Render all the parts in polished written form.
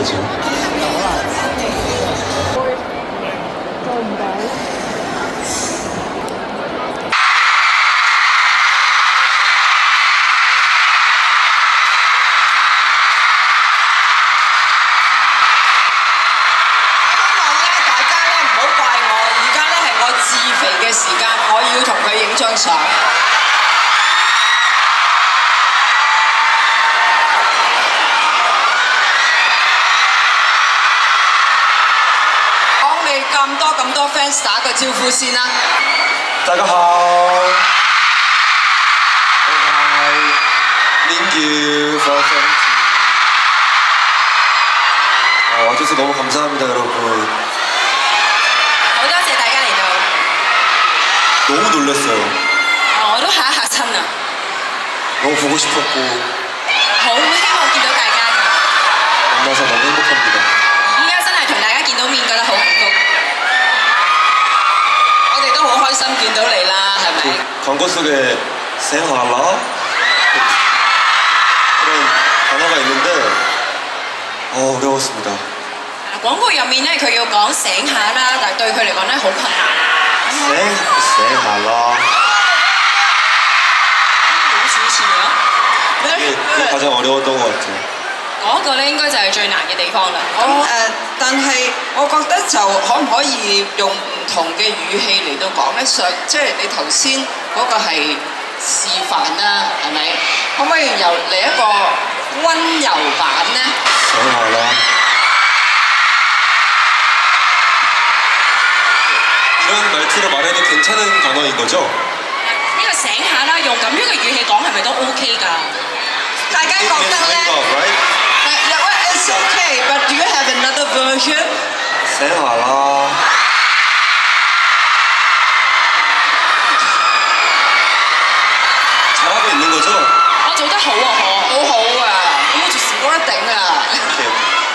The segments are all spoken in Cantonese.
事情。做唔到。時間，我要同佢影張相。幫你咁多 fans 打個招呼先啦。大家好，我係민규 와줘서 너무 감사합니다, 여러분.好多謝大家嚟到。 너무 놀랐어요. 我都嚇一嚇親啊！ 너무 보고 싶었고 好希望見到大家嘅。 만나서 너무 행복합니다. 依家真係同大家見到面，覺得好幸福。我哋都好開心見到你啦，係咪？ 광고 속에 생활라 그런 단어가 있는데 어려웠습니다. 廣告入面咧，佢要講醒下啦，但係對佢嚟講咧好困難。 생활라 이게 가장 어려웠던 것 같아요. 嗰個咧應該就係最難嘅地方啦。但係我覺得就可唔可以用唔同嘅語氣嚟到講咧？即係你頭先嗰個係示範啦，係咪？可唔可以由嚟一個温柔版咧？ 생활라 이런 말투로 말해도 괜찮은 단어인 거죠? 呢個醒下啦，用咁樣嘅語氣講係咪都 OK 㗎？大家覺得咧？ It's okay, but do you have another version? 생활라 잘하고 있는 거죠? 我做得好啊，好好啊，咁我做時冇得頂啊！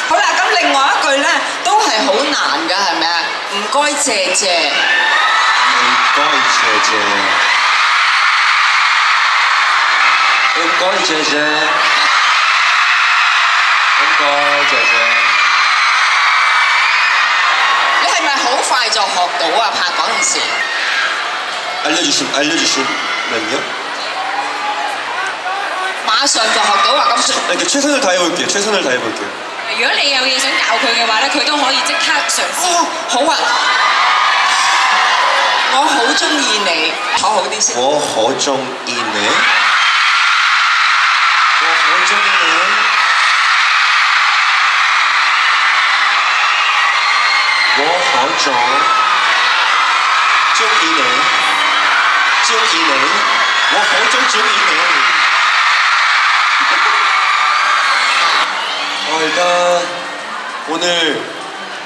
好啦，咁另外一句咧都係好難㗎，係咪啊？唔該，謝謝。唔該，謝謝。唔該，謝謝。你係咪好快就學到啊？拍嗰陣時。알려주시면요? 馬上就學到啊！咁。 이렇게 최선을 다해볼게요. 최선을 다해볼게요. 如果你有嘢想教佢嘅話咧，佢都可以即刻嘗試。哦，好啊！我好中意你，坐好啲先。我好中意你。我好中意你。我好中意你。中意你。我好中意你。 일단 오늘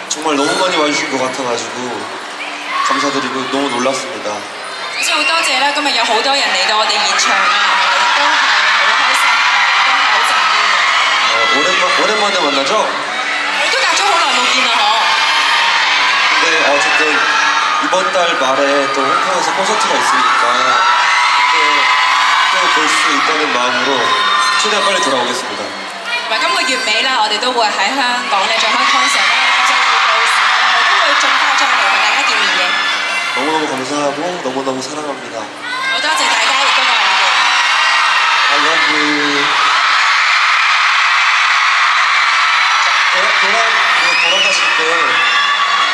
정말 너무 많이 와주신 것 같아가지고 감사드리고 너무 놀랐습니다. 首先好多謝啦，今日有好多人嚟到我哋現場啊，都係好開心，都係好正面。 오랜만에 만나죠? 我哋都隔咗好耐冇見啦，嗬。 근데 어쨌든 이번 달 말에 또 홍콩에서 콘서트가 있으니까 또 볼 수 있다는 마음으로 최대한 빨리 돌아오겠습니다. 同埋今個月尾啦，我哋都會喺香港咧做開 concert 啦，就到時咧我都會盡快再嚟同大家見面嘅。 너무너무 감사하고 너무너무 사랑합니다. 好多謝大家，亦都愛你哋。 I love you. 돌아가실 때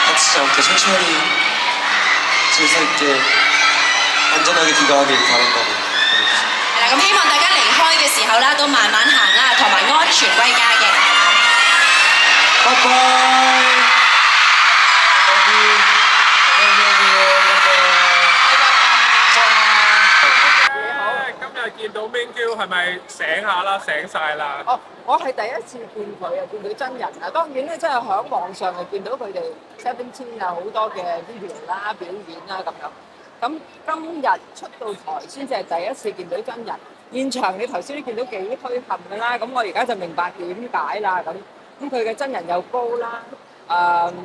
다치지 않게 천천히 질서 있게 안전하게 귀가하길 바란다고. 係啦，咁希望大家離開嘅時候啦，都慢慢行啦，同埋安全歸家嘅。拜拜。今日見到 Mingyu 係咪醒下啦？醒晒啦！哦，我係第一次見佢啊，見佢真人啊。當然咧，真係喺網上係見到佢哋 Seventeen 啊好多嘅 video 啦、表演啦咁樣。咁今日出到台先至係第一次見到真人。現場你頭先都見到幾墟冚㗎啦，咁我而家就明白點解啦咁佢嘅真人又高啦，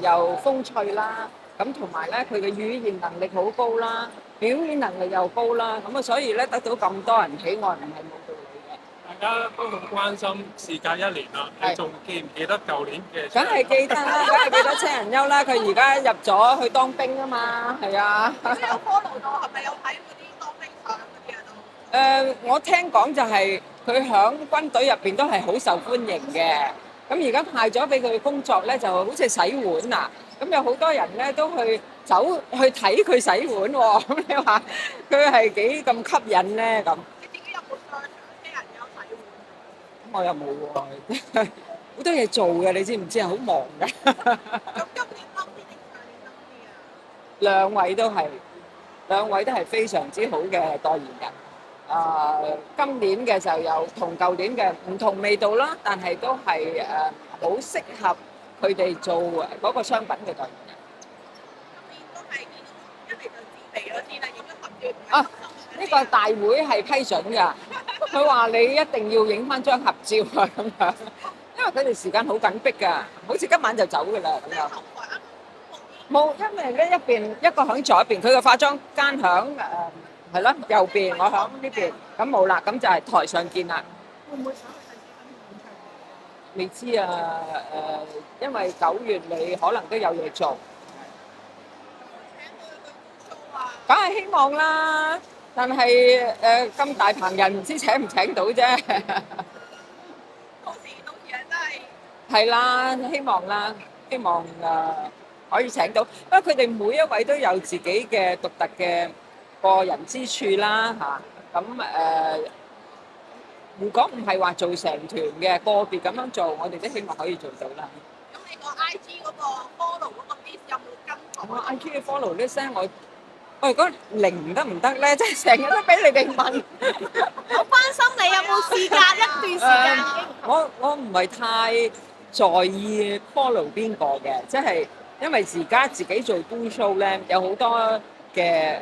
又風趣啦，咁同埋咧佢嘅語言能力好高啦，表演能力又高啦，咁啊所以咧得到咁多人喜愛唔係冇道理嘅。家都好關心，事隔1年啦，係你仲記唔記得舊年嘅？梗係記得啦，梗係記得車人優啦。佢而家入咗去當兵啊嘛，係啊。有 follow 到，係咪有睇嗰啲當兵相嗰啲啊都？我聽講就係佢響軍隊入邊都係好受歡迎嘅。咁而家派咗俾佢工作咧，就好似洗碗啊。咁有好多人咧都走去睇佢洗碗喎。咁你話佢係幾咁吸引咧？咁你自己有冇上車人有洗我又冇喎，好多嘢做嘅，你知唔知啊？好忙嘅。碗？咁今年嬲啲定上年嬲啲啊？兩位都係非常之好嘅代言人。今年嘅就有同舊年嘅唔同味道啦，但係都係好適合佢哋做嗰個商品嘅代言人。今年都係見到一嚟就知嚟咗先啦，影咗合照。啊！呢個大會係批准㗎，佢話你一定要影翻張合照啊咁樣，因為佢哋時間好緊迫㗎，好似今晚就走㗎啦咁樣。冇，因為咧一個響左邊，佢嘅化妝間響係咯右邊，我響呢邊，咁冇啦，咁就係台上見啦。會唔會想去未知啊，因為9月你可能都有嘢做，梗係希望啦。但係咁大棚人唔知請唔請到啫。到時啊，真係係啦，希望啦，希望可以請到。不過佢哋每一位都有自己嘅獨特嘅個人之處啦嚇。咁如果唔係話做成團嘅個別咁樣做，我哋都希望可以做到啦。咁你個 IG 嗰個 follow 嗰個 list 有冇跟我過？ IG 嘅 follow 呢聲我如果零得唔得咧？即係成日都俾你哋問。我關心你有冇時間一段時間已經。我唔係太在意 follow 邊個嘅，即係因為而家自己做 do show 咧，有好多嘅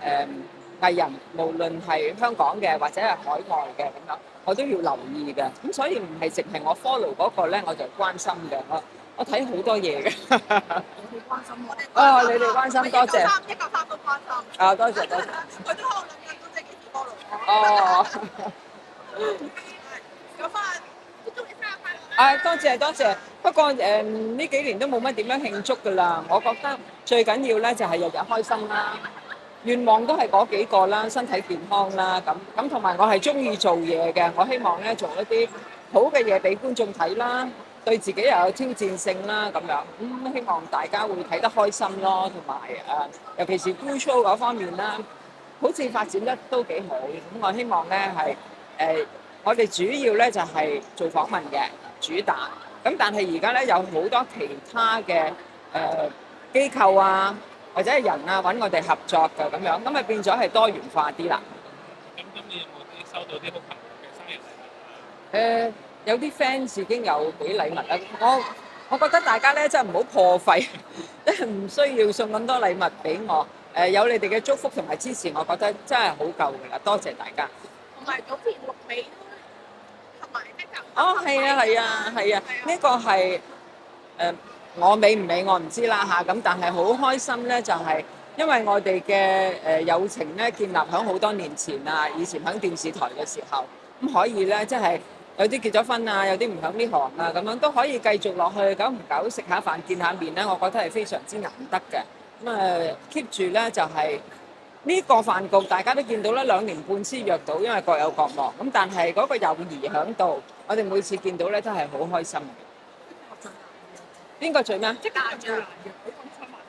藝人，無論係香港嘅或者係海外嘅咁樣，我都要留意嘅。咁所以唔係淨係我 follow 嗰個咧，我就關心嘅。我睇好多嘢嘅。你關心我哋。哦，你哋關心，多謝。193都關心。啊，多謝多謝。佢都喺度諗緊嗰隻幾時 follow。哦。咁啊，祝你生日快樂啦！多謝多謝。不過呢幾年都冇乜點樣慶祝㗎啦。我覺得最緊要咧就係日日開心啦。願望都係嗰幾個啦，身體健康啦，咁同埋我係中意做嘢嘅，我希望咧做一啲好嘅嘢俾觀眾睇啦，對自己又有挑戰性啦咁樣，希望大家會睇得開心咯，同埋尤其是 do show 嗰方面啦，好似發展得都幾好，咁我希望咧係我哋主要咧就係做訪問嘅主打，咁但係而家咧有好多其他嘅機構啊。或者係人啊揾我哋合作嘅咁樣，咁咪變咗係多元化啲啦。咁今年有冇啲收到啲好朋友嘅生日禮物啊？有啲 fans 已經有俾禮物啦。我覺得大家咧真係唔好破費，即係唔需要送咁多禮物俾我。有你哋嘅祝福同埋支持，我覺得真係好夠㗎啦。多謝大家。同埋早前錄尾都同埋即係哦，係啊，係啊，係啊，呢個係我美唔美我唔知啦嚇，咁但係好開心咧，就係因為我哋嘅友情咧建立喺好多年前啊，以前喺電視台嘅時候，咁可以咧即係有啲結咗婚啊，有啲唔喺呢行啊，咁樣都可以繼續落去，久唔久食下飯見下面咧，我覺得係非常之難得嘅。咁keep 住咧就係呢個飯局，大家都見到啦，2年半先約到，因為各有各忙。咁但係嗰個友誼喺度，我哋每次見到咧都係好開心嘅。邊個最咩？即係難約，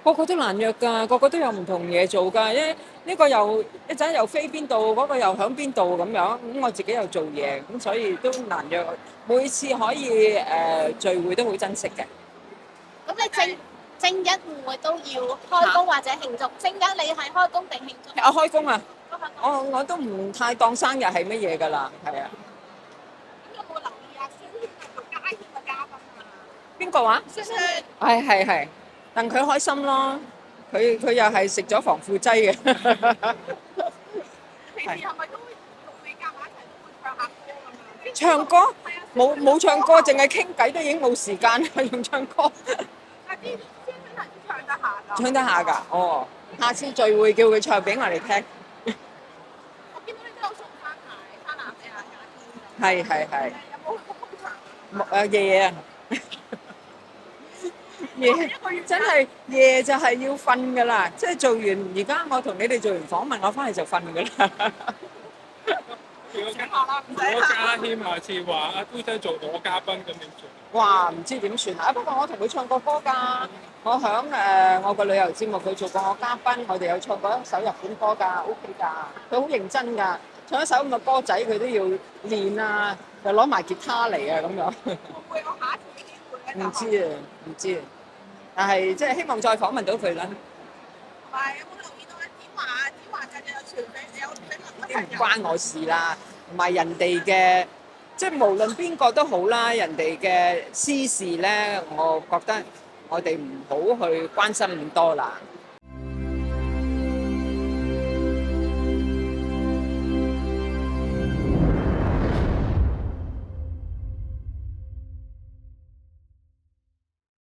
個個都難約㗎，個個都有唔同嘢做㗎。呢個又一陣又飛邊度，嗰個又響邊度咁樣。咁我自己又做嘢，咁所以都難約。每次可以聚會都好珍惜嘅。咁你正一會唔會都要開工或者慶祝？正一你係開工定慶祝？我開工啊！都開工。我都唔太當生日係乜嘢㗎啦，係啊。咁有冇留意啊？孫軒係做街添嘅嘉賓啊！邊個話？孫軒係，戥佢開心咯。佢又係食咗防腐劑嘅。平時係咪都同你夾埋一齊都會唱下歌咁樣？唱歌？冇唱歌，淨係傾偈都已經冇時間啦，用唱歌。但係啲孫軒係都唱得下㗎。唱得下㗎，哦，下次聚會叫佢唱俾我哋聽。我見到你都有送翻鞋、翻藍俾阿家係係係。有冇去過工場？夜啊，夜真係夜就係要瞓㗎啦，即係做完而家我同你哋做完訪問，我翻嚟就瞓㗎啦。如果家謙下次話阿嘟姐做我嘉賓咁點算？哇，唔知點算啊！不過我同佢唱過歌㗎，我響我個旅遊節目佢做過我嘉賓，我哋有唱過一首日本歌㗎，OK 㗎，佢好認真㗎，唱一首咁嘅歌仔佢都要練啊，又攞埋吉他嚟啊咁樣。會唔會有下一次嘅機會咧？唔知啊，唔知啊，但係即係希望再訪問到佢啦。同埋有冇留意到咧？子華近日有傳俾有俾問啲唔關我事啦，同埋人哋嘅，即係無論邊個都好啦，人哋嘅私事咧，我覺得我哋唔好去關心咁多啦。